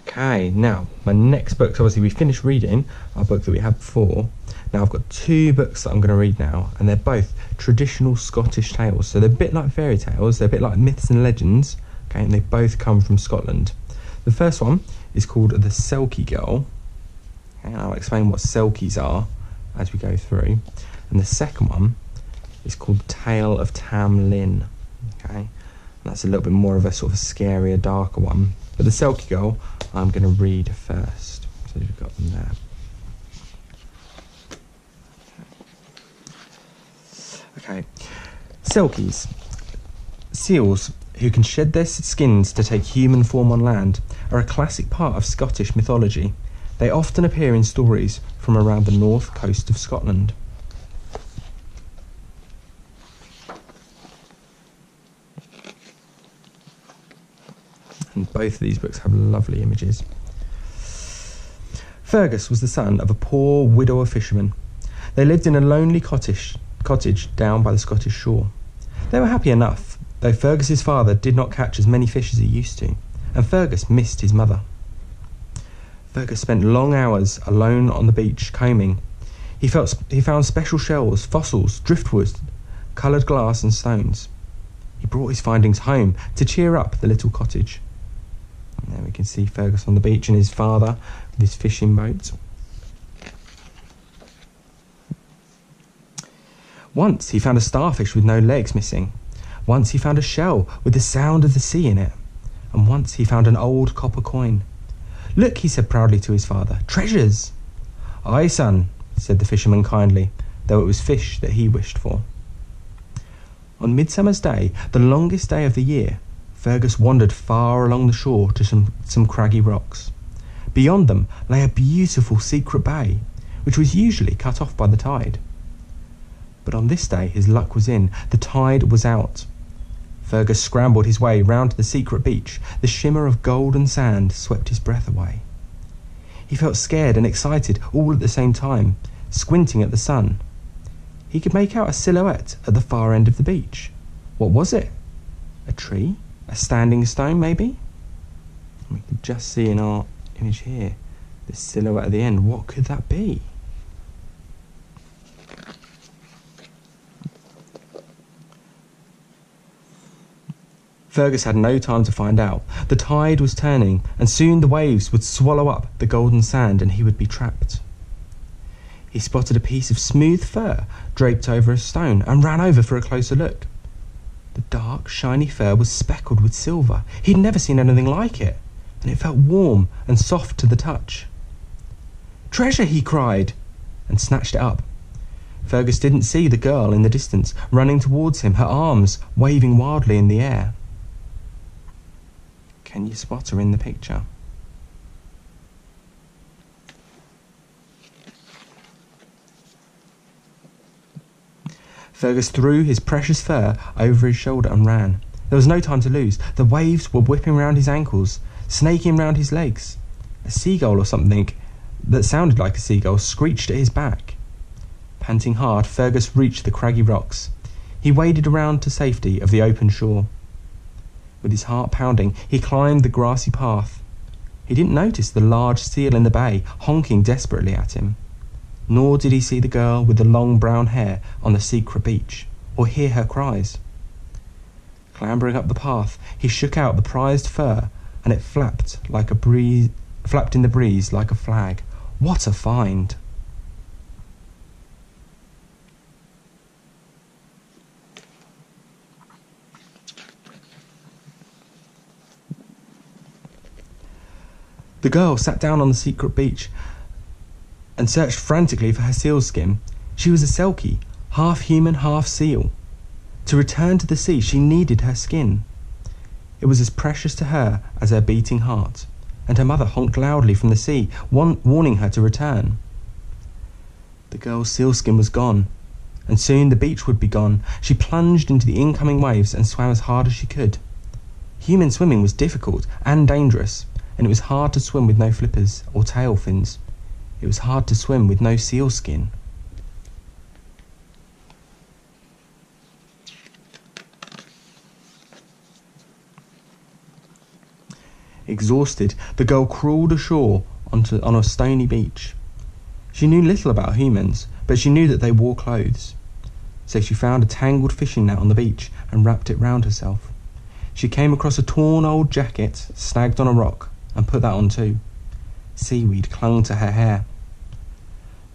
Okay, now my next book, so obviously we finished reading our book that we had before. Now I've got two books that I'm going to read now, and they're both traditional Scottish tales. So they're a bit like fairy tales, they're a bit like myths and legends, okay, and they both come from Scotland. The first one is called The Selkie Girl, okay, and I'll explain what Selkies are as we go through. And the second one is called The Tale of Tam Lin, okay, and that's a little bit more of a sort of a scarier, darker one. But The Selkie Girl, I'm going to read first. So we've got them there. Okay. Selkies. Seals who can shed their skins to take human form on land are a classic part of Scottish mythology. They often appear in stories from around the north coast of Scotland. And both of these books have lovely images. Fergus was the son of a poor widower fisherman. They lived in a lonely cottage down by the Scottish shore. They were happy enough, though Fergus's father did not catch as many fish as he used to, and Fergus missed his mother. Fergus spent long hours alone on the beach combing. He found special shells, fossils, driftwood, coloured glass and stones. He brought his findings home to cheer up the little cottage. And there we can see Fergus on the beach and his father with his fishing boat. Once he found a starfish with no legs missing. Once he found a shell with the sound of the sea in it. And once he found an old copper coin. "Look," he said proudly to his father, "treasures!" "Aye, son," said the fisherman kindly, though it was fish that he wished for. On Midsummer's Day, the longest day of the year, Fergus wandered far along the shore to some craggy rocks. Beyond them lay a beautiful secret bay, which was usually cut off by the tide. But on this day his luck was in. The tide was out. Fergus scrambled his way round to the secret beach. The shimmer of golden sand swept his breath away. He felt scared and excited all at the same time, squinting at the sun. He could make out a silhouette at the far end of the beach. What was it? A tree? A standing stone, maybe? We can just see in our image here, the silhouette at the end. What could that be? Fergus had no time to find out. The tide was turning, and soon the waves would swallow up the golden sand and he would be trapped. He spotted a piece of smooth fur draped over a stone and ran over for a closer look. The dark, shiny fur was speckled with silver. He'd never seen anything like it, and it felt warm and soft to the touch. "Treasure!" he cried, and snatched it up. Fergus didn't see the girl in the distance, running towards him, her arms waving wildly in the air. Can you spot her in the picture? Fergus threw his precious fur over his shoulder and ran. There was no time to lose. The waves were whipping round his ankles, snaking round his legs. A seagull or something that sounded like a seagull screeched at his back. Panting hard, Fergus reached the craggy rocks. He waded around to safety of the open shore. With his heart pounding, he climbed the grassy path. He didn't notice the large seal in the bay honking desperately at him. Nor did he see the girl with the long brown hair on the secret beach, or hear her cries. Clambering up the path, he shook out the prized fur, and it flapped in the breeze like a flag. What a find! The girl sat down on the secret beach and searched frantically for her sealskin. She was a Selkie, half human, half seal. To return to the sea, she needed her skin. It was as precious to her as her beating heart, and her mother honked loudly from the sea, warning her to return. The girl's sealskin was gone, and soon the beach would be gone. She plunged into the incoming waves and swam as hard as she could. Human swimming was difficult and dangerous, and it was hard to swim with no flippers or tail fins. It was hard to swim with no sealskin. Exhausted, the girl crawled ashore on a stony beach. She knew little about humans, but she knew that they wore clothes. So she found a tangled fishing net on the beach and wrapped it round herself. She came across a torn old jacket snagged on a rock and put that on too. Seaweed clung to her hair.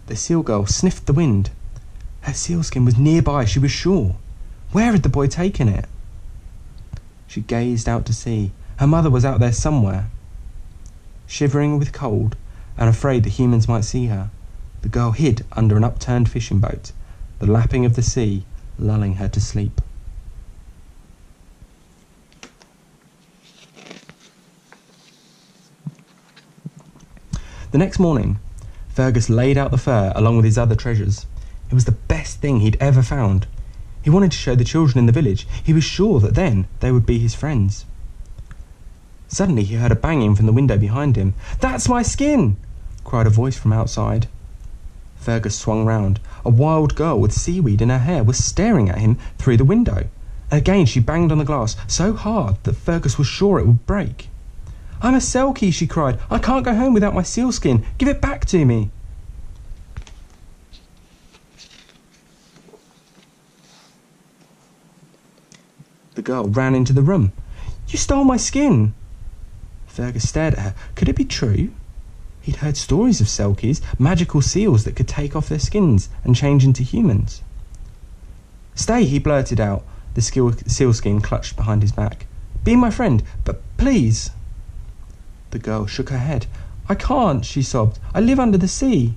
The seal girl sniffed the wind. Her sealskin was nearby, she was sure. Where had the boy taken it? She gazed out to sea. Her mother was out there somewhere. Shivering with cold and afraid the humans might see her, the girl hid under an upturned fishing boat, the lapping of the sea lulling her to sleep. The next morning, Fergus laid out the fur along with his other treasures. It was the best thing he'd ever found. He wanted to show the children in the village. He was sure that then they would be his friends. Suddenly he heard a banging from the window behind him. "That's my skin!" cried a voice from outside. Fergus swung round. A wild girl with seaweed in her hair was staring at him through the window. Again she banged on the glass so hard that Fergus was sure it would break. "I'm a Selkie," she cried. "I can't go home without my sealskin. Give it back to me." The girl ran into the room. "You stole my skin!" Fergus stared at her. Could it be true? He'd heard stories of Selkies, magical seals that could take off their skins and change into humans. "Stay," he blurted out, the sealskin clutched behind his back. "Be my friend, but please." The girl shook her head. "I can't," she sobbed. "I live under the sea."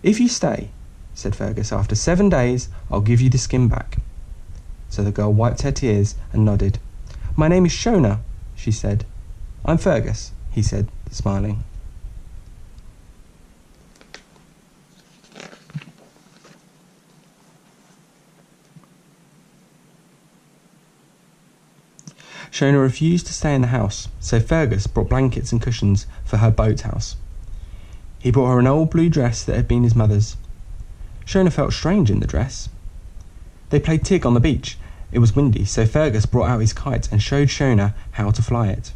"If you stay," said Fergus, "after 7 days, I'll give you the skin back." So the girl wiped her tears and nodded. "My name is Shona," she said. "I'm Fergus," he said, smiling. Shona refused to stay in the house, so Fergus brought blankets and cushions for her boathouse. He brought her an old blue dress that had been his mother's. Shona felt strange in the dress. They played tig on the beach. It was windy, so Fergus brought out his kite and showed Shona how to fly it.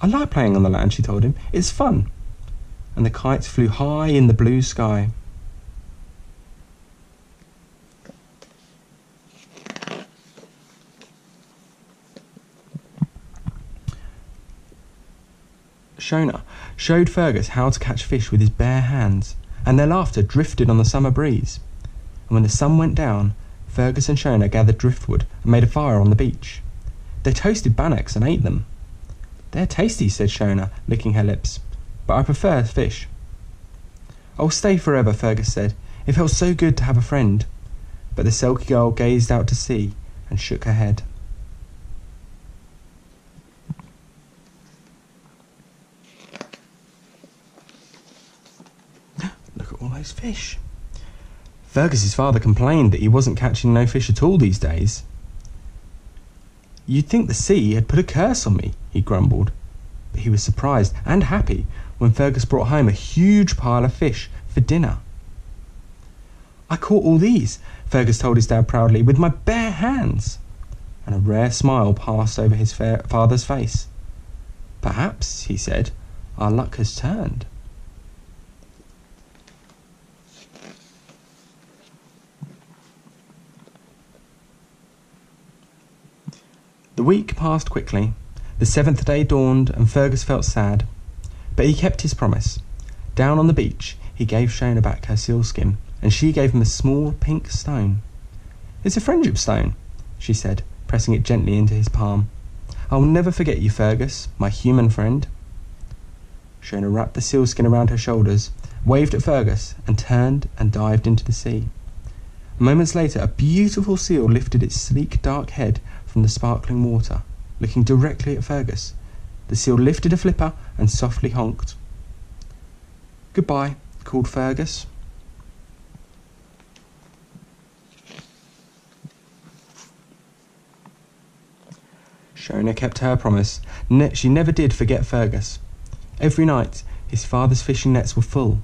"I like playing on the land," she told him. "It's fun." And the kite flew high in the blue sky. Shona showed Fergus how to catch fish with his bare hands, and their laughter drifted on the summer breeze. And when the sun went down, Fergus and Shona gathered driftwood and made a fire on the beach. They toasted bannocks and ate them. "They're tasty," said Shona, licking her lips, "but I prefer fish." "I'll stay forever," Fergus said. "It felt so good to have a friend." But the Selkie Girl gazed out to sea and shook her head. Look at all those fish. Fergus's father complained that he wasn't catching no fish at all these days. "You'd think the sea had put a curse on me," he grumbled. But he was surprised and happy when Fergus brought home a huge pile of fish for dinner. "I caught all these," Fergus told his dad proudly, "with my bare hands." And a rare smile passed over his father's face. "Perhaps," he said, "our luck has turned." The week passed quickly. The 7th day dawned and Fergus felt sad. But he kept his promise. Down on the beach, he gave Shona back her sealskin, and she gave him a small pink stone. "It's a friendship stone," she said, pressing it gently into his palm. "I'll never forget you, Fergus, my human friend." Shona wrapped the sealskin around her shoulders, waved at Fergus, and turned and dived into the sea. Moments later, a beautiful seal lifted its sleek dark head from the sparkling water, looking directly at Fergus. The seal lifted a flipper and softly honked. "Goodbye," called Fergus. Shona kept her promise. She never did forget Fergus. Every night, his father's fishing nets were full.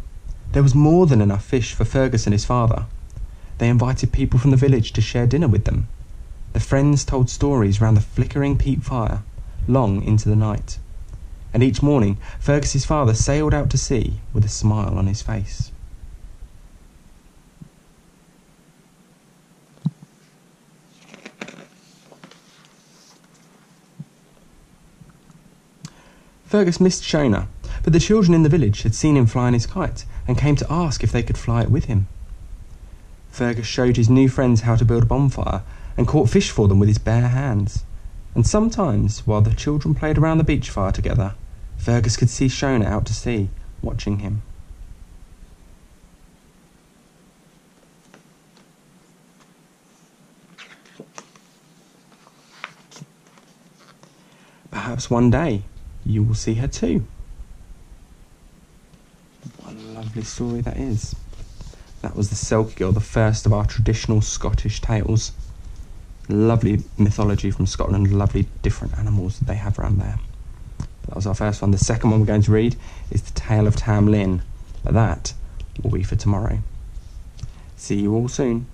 There was more than enough fish for Fergus and his father. They invited people from the village to share dinner with them. The friends told stories round the flickering peat fire, long into the night. And each morning Fergus's father sailed out to sea with a smile on his face. Fergus missed Shona, but the children in the village had seen him flying his kite and came to ask if they could fly it with him. Fergus showed his new friends how to build a bonfire and caught fish for them with his bare hands. And sometimes, while the children played around the beach fire together, Fergus could see Shona out to sea, watching him. Perhaps one day you will see her too. What a lovely story that is. That was the Selkie Girl, the first of our traditional Scottish tales. Lovely mythology from Scotland, lovely different animals that they have around there. That was our first one. The second one we're going to read is the Tale of Tam Lin, but that will be for tomorrow. See you all soon.